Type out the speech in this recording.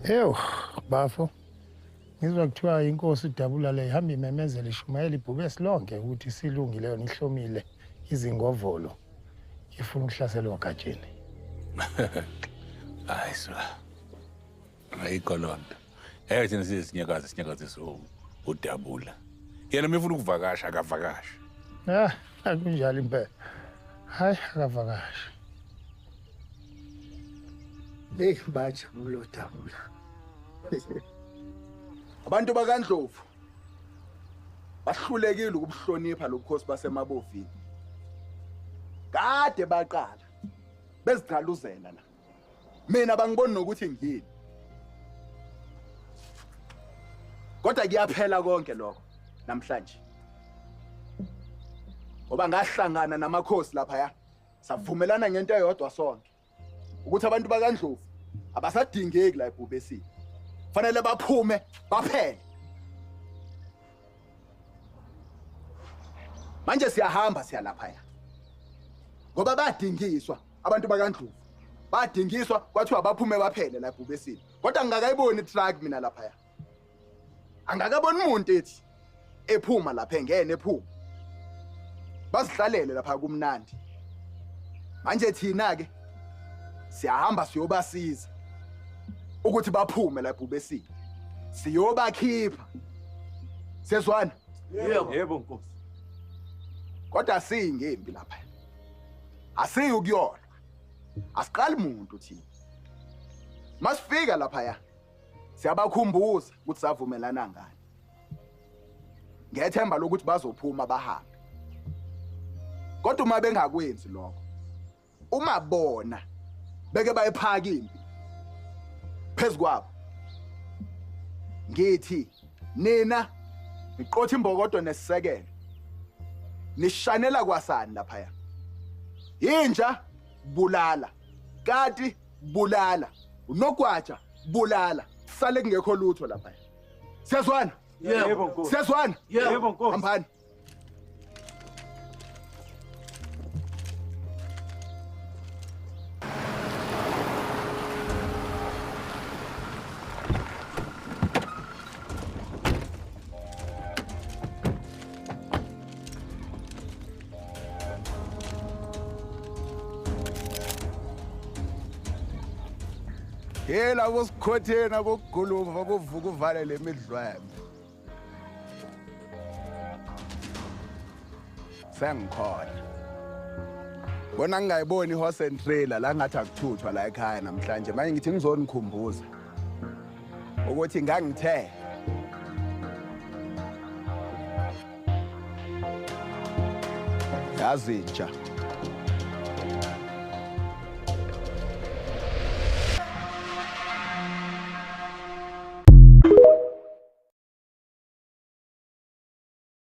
Ew, bafo. Ngizwa kuthiwa inkosi uDabula le ihamba imemezela ishumayela ibhubesi lonke ukuthi silungile yona ihlomile izingovolo. Ifuna ukuhlasela ogatsheni. Hayi swa. Ayikho lonto. Thina sinyakazi uDabula. Yena mifuna ukuvakasha akavakashi. Akunjalo impela. Hayi akavakashi. Batsha uDabula. Abantu bakaNdlovu bahlulekile ukubuhlonipha lobukhosi basemabovini. Kade baqala bezicaluzela la. Mina bangiboni nokuthi ngiyini. Kodwa kuyaphela konke lokho namhlanje. Ngoba ngahlangana namakhosi lapha savumelana ngento eyodwa sonke. Ukuthi abantu bakaNdlovu abasadingeki la eBhubesini. Fanele baphume baphele. Manje siyahamba siya lapha. Ngoba badingiswa abantu bakaNdlovu. Badingiswa kwathiwa baphume baphele la eBhubesini. Kodwa ngingakayiboni truck mina lapha. Angakaboni umuntu ethi ephuma lapha engene ephuma. Basidlalele lapha kumnandi. Manje thina ke siyahamba siyobasiza ukuthi baphume la eBhubesini. Siyobakhipha. Sezwana? Yebo Nkosi. Kodwa singembi lapha. Asiyi ukuyolwa. Asiqali umuntu thina. Masifika lapha siyabakhumbuza ukuthi savumelana ngani. Ngethemba lokuthi bazophuma bahambe. Kodwa uma bengakwenzi lokho, uma bona beke bayiphaka impi phezukwabo, ngithi nina niqotha imbokodo nesisekelo nishanela kwasani lapha. Inja bulala, kati bulala, unogwaja bulala, sale kungekho lutho lapha. Siyazwana? Yebo Nkosi. Siyazwana? Yebo Nkosi. Hambani. Yela kusikhothena kokuguluva kuvuka uvale lemidlwembe. Sengikhona. Bona ngingayiboni horse and trailer la ngathi akuthuthwa la ekhaya namhlanje. Manje ngithi ngizonikhumbuza ukuthi ngangithe yazi nja